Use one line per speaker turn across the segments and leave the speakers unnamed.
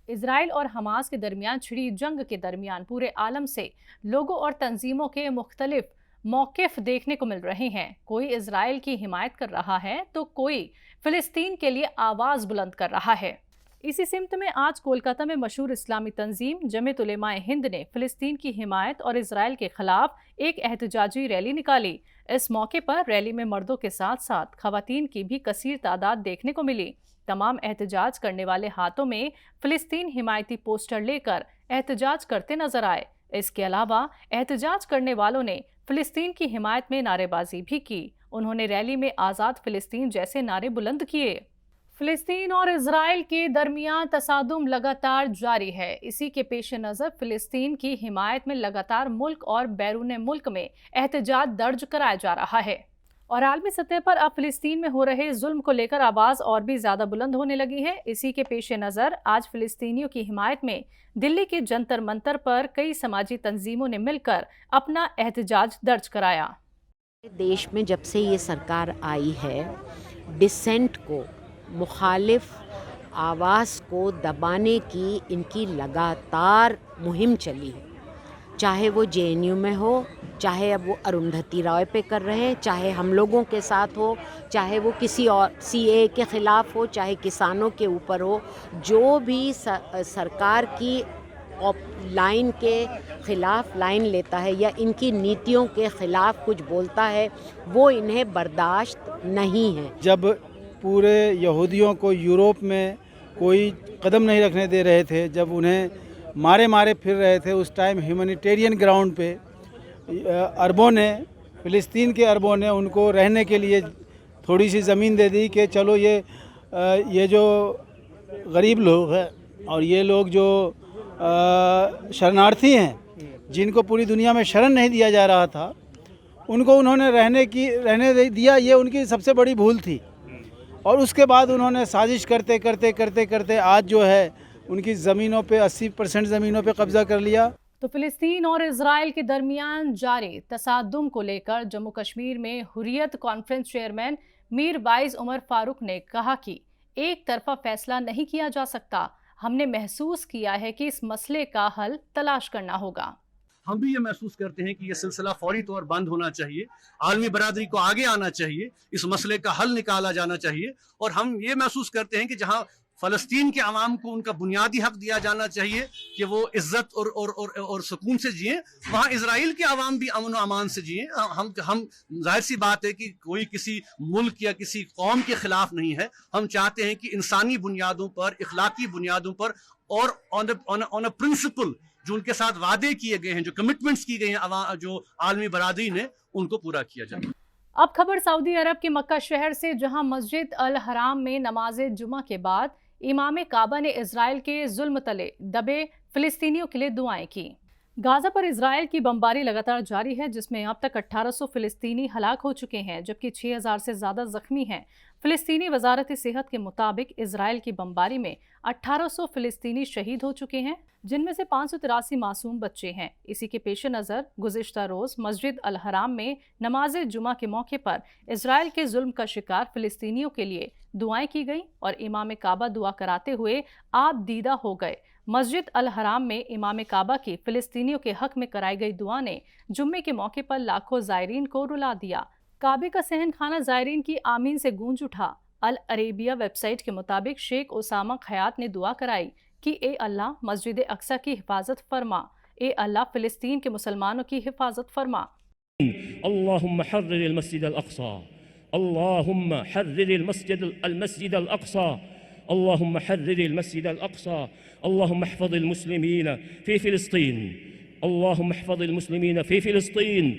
Israel और Hamas के दरमियान छिड़ी जंग के दरमियान पूरे आलम से लोगों और तंजीमों के मुख्तलिफ मौक़िफ़ देखने को मिल रहे हैं। कोई इजराइल की हिमायत कर रहा है तो कोई फ़िलिस्तीन के लिए आवाज़ बुलंद कर रहा है। इसी सिमत में आज कोलकाता में मशहूर इस्लामी तंजीम जमीयत उलेमाए हिंद ने फ़िलिस्तीन की हिमायत और इजराइल के खिलाफ एक एहतजाजी रैली निकाली। इस मौके पर रैली में मर्दों के साथ साथ खवातीन की भी कसीर तादाद देखने को मिली। तमाम एहतजाज करने वाले हाथों में फ़िलिस्तीन हिमायती पोस्टर लेकर एहतजाज करते नजर आए। इसके अलावा एहतजाज करने वालों ने फ़िलिस्तीन की हिमायत में नारेबाजी भी की। उन्होंने रैली में आज़ाद फ़िलिस्तीन जैसे नारे बुलंद किए। फ़िलिस्तीन और इजराइल के दरमियान तसादुम लगातार जारी है। इसी के पेश नज़र फ़िलिस्तीन की हिमायत में लगातार मुल्क और बैरून मुल्क में एहतजाज दर्ज कराया जा रहा है और आलमी सतह पर अब फ़िलिस्तीन में हो रहे जुल्म को लेकर आवाज़ और भी ज़्यादा बुलंद होने लगी है। इसी के पेश नज़र आज फ़िलिस्तीनियों की हिमायत में दिल्ली के जंतर मंतर पर कई समाजी तंजीमों ने मिलकर अपना एहतजाज दर्ज कराया।
देश में जब से ये सरकार आई है, डिसेंट को, मुखालिफ आवाज़ को दबाने की इनकी लगातार मुहिम चली है। चाहे वो जेएनयू में हो, चाहे अब वो अरुंधति रॉय पे कर रहे हैं, चाहे हम लोगों के साथ हो, चाहे वो किसी और सीए के ख़िलाफ़ हो, चाहे किसानों के ऊपर हो, जो भी सरकार की लाइन के ख़िलाफ़ लाइन लेता है या इनकी नीतियों के ख़िलाफ़ कुछ बोलता है, वो इन्हें बर्दाश्त नहीं है।
जब पूरे यहूदियों को यूरोप में कोई कदम नहीं रखने दे रहे थे, जब उन्हें मारे मारे फिर रहे थे, उस टाइम ह्यूमैनिटेरियन ग्राउंड पे अरबों ने, फ़िलिस्तीन के अरबों ने उनको रहने के लिए थोड़ी सी ज़मीन दे दी कि चलो ये जो गरीब लोग हैं और ये लोग जो शरणार्थी हैं, जिनको पूरी दुनिया में शरण नहीं दिया जा रहा था, उनको उन्होंने रहने दिया। ये उनकी सबसे बड़ी भूल थी। और उसके बाद उन्होंने साजिश करते करते करते करते आज जो है उनकी ज़मीनों पे 80% ज़मीनों पे कब्ज़ा कर लिया।
तो फ़िलिस्तीन और इजराइल के दरमियान जारी तसादुम को लेकर जम्मू कश्मीर में Hurriyat conference chairman Mirwaiz Umar Farooq ने कहा कि एक तरफा फैसला नहीं किया जा सकता। हमने महसूस किया है कि इस मसले का हल तलाश करना होगा।
हम भी ये महसूस करते हैं कि ये सिलसिला फौरी तौर बंद होना चाहिए, आलमी बरादरी को आगे आना चाहिए, इस मसले का हल निकाला जाना चाहिए। और हम ये महसूस करते हैं कि जहां फ़लस्तीन के अवाम को उनका बुनियादी हक दिया जाना चाहिए कि वो इज्जत और सुकून से जिए, वहाँ इजराइल के अवाम भी अमन व अमान से जिए। हम जाहिर सी बात है कि कोई किसी मुल्क या किसी कौम के खिलाफ नहीं है। हम चाहते हैं कि इंसानी बुनियादों पर, इखलाकी बुनियादों पर और ऑन अ प्रिंसिपल जो उनके साथ वादे किए गए हैं, जो कमिटमेंट्स की गई हैं जो आलमी बरादरी ने, उनको पूरा किया जाए।
अब खबर सऊदी अरब के मक्का शहर से, जहां मस्जिद अल हराम में नमाज जुमा के बाद इमाम काबा ने इजराइल के जुल्म तले दबे फिलिस्तीनियों के लिए दुआएं की। गाजा पर इजराइल की बमबारी लगातार जारी है, जिसमें अब तक 1800 फिलिस्तीनी हलाक हो चुके हैं, जबकि 6000 से ज़्यादा जख्मी हैं। फिलिस्तीनी वजारत सेहत के मुताबिक इजराइल की बमबारी में 1800 फिलिस्तीनी शहीद हो चुके हैं, जिनमें से 583 मासूम बच्चे हैं। इसी के पेश नज़र गुज़िश्ता रोज़ मस्जिद अल हराम में नमाज जुमा के मौके पर इजराइल के जुल्म का शिकार फिलिस्तीनियों के लिए दुआएं की गई और इमाम काबा दुआ कराते हुए आप दीदा हो गए। मस्जिद अल हराम में इमाम काबा की फिलिस्तीनियों के हक में कराई गई दुआ ने जुम्मे के मौके पर लाखों ज़ायरीन को रुला दिया। काबे का सहन खाना ज़ायरीन की आमीन से गूंज उठा। अल अरेबिया वेबसाइट के मुताबिक शेख ओसामा खयात ने दुआ कराई कि ए अल्लाह मस्जिद अक्सा की हिफाजत फरमा, ए अल्लाह फिलिस्तीन के मुसलमानों की हिफाजत फरमा।
अल्लाहुम्मा हर्रिर मस्जिद अल अक्सा, अल्लाहुम्मा हर्रिर मस्जिद अल अक्सा, अल्लाहुम्मा हर्रिर मस्जिद अल अक्सा, अल्लाहुम्मा अहफ़ज़िल मुस्लिमीन फ़ी फ़िलिस्तीन, अल्लाहुम्मा अहफ़ज़िल मुस्लिमीन फ़ी फ़िलिस्तीन,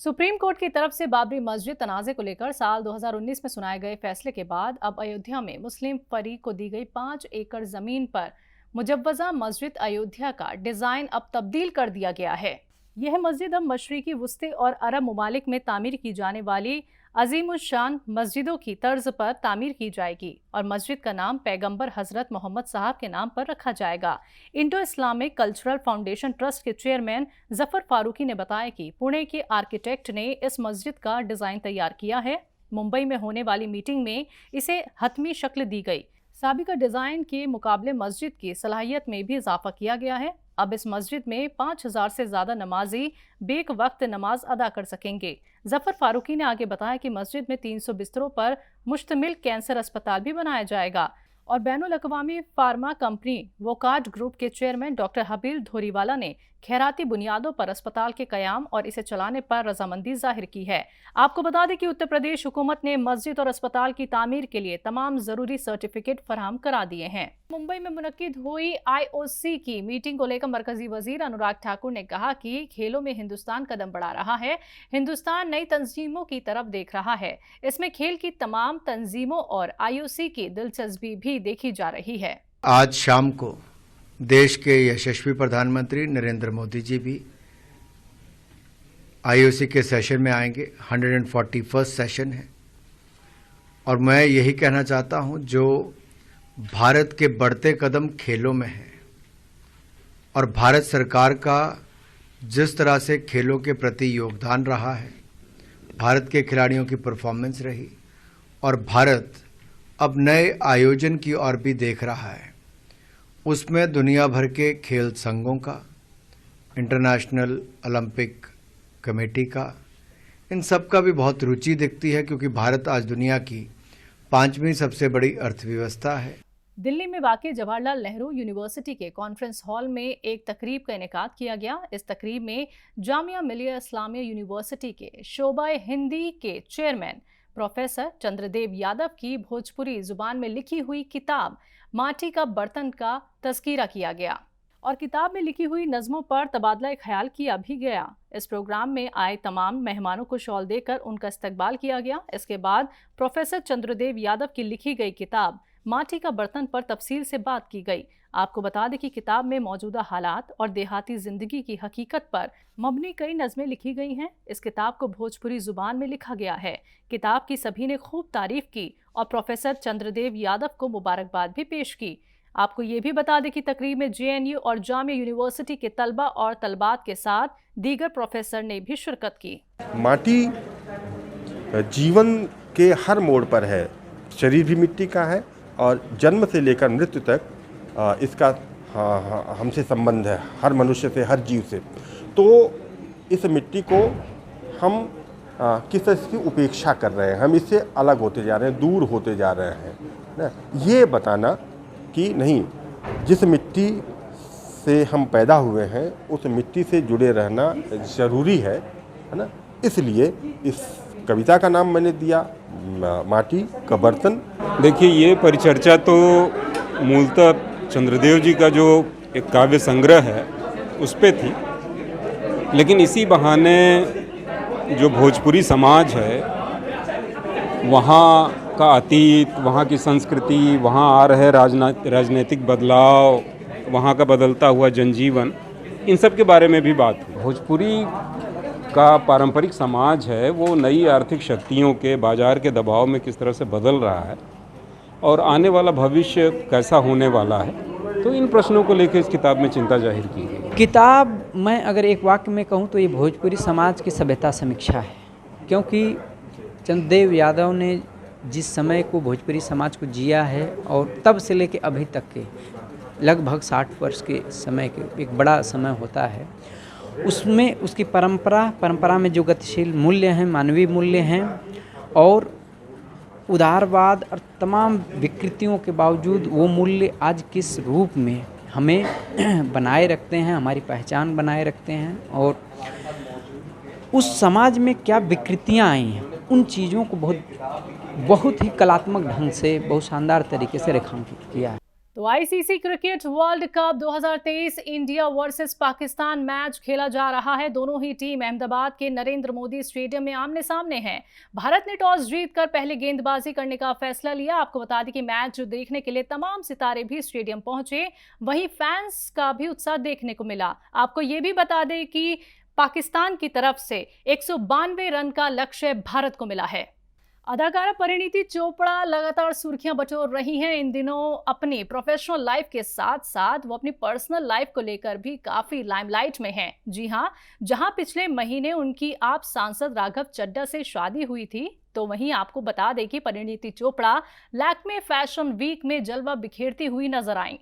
सुप्रीम कोर्ट की तरफ से बाबरी मस्जिद तनाज़े को लेकर साल 2019 में सुनाए गए फैसले के बाद अब अयोध्या में मुस्लिम फरीक को दी गई 5 एकड़ जमीन पर मुजव्वज़ा मस्जिद अयोध्या का डिज़ाइन अब तब्दील कर दिया गया है। यह मस्जिद अब मशरिकी वुस्ते और अरब ममालिक में तामीर की जाने वाली अजीमुशान मस्जिदों की तर्ज पर तामीर की जाएगी और मस्जिद का नाम पैगंबर हजरत मोहम्मद साहब के नाम पर रखा जाएगा। Indo Islamic cultural foundation trust के चेयरमैन जफर फारूकी ने बताया कि पुणे के आर्किटेक्ट ने इस मस्जिद का डिजाइन तैयार किया है। मुंबई में होने वाली मीटिंग में इसे हतमी शक्ल दी गई। साबिका डिजाइन के मुकाबले मस्जिद की सलाहियत में भी इजाफा किया गया है। अब इस मस्जिद में 5000 से ज्यादा नमाजी बेक वक्त नमाज अदा कर सकेंगे। जफर फारूकी ने आगे बताया कि मस्जिद में 300 बिस्तरों पर मुश्तमिल कैंसर अस्पताल भी बनाया जाएगा और बैनुल अक़वामी फार्मा कंपनी वोकार्ड ग्रुप के चेयरमैन डॉक्टर हबील धोरीवाला ने खैराती बुनियादों पर अस्पताल के कयाम और इसे चलाने पर रजामंदी जाहिर की है। आपको बता दें कि उत्तर प्रदेश हुकूमत ने मस्जिद और अस्पताल की तामीर के लिए तमाम जरूरी सर्टिफिकेट फराहम करा दिए हैं। मुंबई में मुनक्किद हुई IOC की मीटिंग को लेकर मरकजी वजीर अनुराग ठाकुर ने कहा कि खेलों में हिंदुस्तान कदम बढ़ा रहा है। हिंदुस्तान नई तंजीमों की तरफ देख रहा है। इसमें खेल की तमाम तंजीमों और IOC की दिलचस्पी भी देखी जा रही है।
आज शाम को देश के यशस्वी प्रधानमंत्री नरेंद्र मोदी जी भी IOC के सेशन में आएंगे। 141st सेशन है और मैं यही कहना चाहता हूं, जो भारत के बढ़ते कदम खेलों में है और भारत सरकार का जिस तरह से खेलों के प्रति योगदान रहा है, भारत के खिलाड़ियों की परफॉर्मेंस रही और भारत अब नए आयोजन की ओर भी देख रहा है, उसमें दुनिया भर के खेल संघों का, इंटरनेशनल ओलंपिक कमेटी का, इन सब का भी बहुत रुचि दिखती है क्योंकि भारत आज दुनिया की 5वीं सबसे बड़ी अर्थव्यवस्था है।
दिल्ली में वाक़ई जवाहरलाल नेहरू यूनिवर्सिटी के कॉन्फ्रेंस हॉल में एक तकरीब का इनेकाद किया गया। इस तकरीब में जामिया मिलिया इस्लामिया यूनिवर्सिटी के शोबाए हिंदी के चेयरमैन प्रोफेसर चंद्रदेव यादव की भोजपुरी जुबान में लिखी हुई किताब माटी का बर्तन का तज़किरा किया गया और किताब में लिखी हुई नज़मों पर तबादला ख्याल किया भी गया। इस प्रोग्राम में आए तमाम मेहमानों को शॉल देकर उनका इस्तकबाल किया गया। इसके बाद प्रोफेसर चंद्रदेव यादव की लिखी गई किताब माटी का बर्तन पर तफसील से बात की गई। आपको बता दें कि किताब में मौजूदा हालात और देहाती जिंदगी की हकीकत पर मबनी कई नज़में लिखी गई हैं। इस किताब को भोजपुरी जुबान में लिखा गया है। किताब की सभी ने खूब तारीफ की और प्रोफेसर चंद्रदेव यादव को मुबारकबाद भी पेश की। आपको ये भी बता दें कि तकरीब में JNU और जामिया यूनिवर्सिटी के तलबा और तलबात के साथ दीगर प्रोफेसर ने भी शिरकत की।
माटी जीवन के हर मोड़ पर है, शरीर भी मिट्टी का है और जन्म से लेकर मृत्यु तक इसका हमसे संबंध है, हर मनुष्य से, हर जीव से। तो इस मिट्टी को हम किस तरह की उपेक्षा कर रहे हैं, हम इससे अलग होते जा रहे हैं, दूर होते जा रहे हैं ना। ये बताना कि नहीं, जिस मिट्टी से हम पैदा हुए हैं उस मिट्टी से जुड़े रहना ज़रूरी है ना। इसलिए इस कविता का नाम मैंने दिया माटी का बर्तन।
देखिए, ये परिचर्चा तो मूलतः चंद्रदेव जी का जो एक काव्य संग्रह है उस पे थी, लेकिन इसी बहाने जो भोजपुरी समाज है वहाँ का अतीत, वहाँ की संस्कृति, वहाँ आ रहे राजनीतिक बदलाव, वहाँ का बदलता हुआ जनजीवन, इन सब के बारे में भी बात हुई। भोजपुरी का पारंपरिक समाज है वो नई आर्थिक शक्तियों के, बाजार के दबाव में किस तरह से बदल रहा है और आने वाला भविष्य कैसा होने वाला है, तो इन प्रश्नों को लेकर इस किताब में चिंता जाहिर की गई।
किताब मैं अगर एक वाक्य में कहूँ तो ये भोजपुरी समाज की सभ्यता समीक्षा है, क्योंकि चंद्रदेव यादव ने जिस समय को भोजपुरी समाज को जिया है और तब से लेके अभी तक के लगभग 60 वर्ष के समय के एक बड़ा समय होता है, उसमें उसकी परंपरा में जो गतिशील मूल्य हैं, मानवीय मूल्य हैं और उदारवाद और तमाम विकृतियों के बावजूद वो मूल्य आज किस रूप में हमें बनाए रखते हैं, हमारी पहचान बनाए रखते हैं और उस समाज में क्या विकृतियां आई हैं, उन चीज़ों को बहुत ही कलात्मक ढंग से, बहुत शानदार तरीके से रेखांकित किया है।
तो ICC cricket world cup 2023 India versus Pakistan match खेला जा रहा है। दोनों ही टीम अहमदाबाद के नरेंद्र मोदी स्टेडियम में आमने सामने हैं। भारत ने टॉस जीतकर पहले गेंदबाजी करने का फैसला लिया। आपको बता दें कि मैच देखने के लिए तमाम सितारे भी स्टेडियम पहुंचे, वहीं फैंस का भी उत्साह देखने को मिला। आपको ये भी बता दें कि पाकिस्तान की तरफ से 192 रन का लक्ष्य भारत को मिला है। अदाकारा परिणीति चोपड़ा लगातार सुर्खियां बटोर रही हैं। इन दिनों अपनी प्रोफेशनल लाइफ के साथ साथ वो अपनी पर्सनल लाइफ को लेकर भी काफी लाइमलाइट में हैं। जी हां, जहां पिछले महीने उनकी आप सांसद राघव चड्ढा से शादी हुई थी, तो वहीं आपको बता दें कि परिणीति चोपड़ा लैक्मे फैशन वीक में जलवा बिखेरती हुई नजर आईं।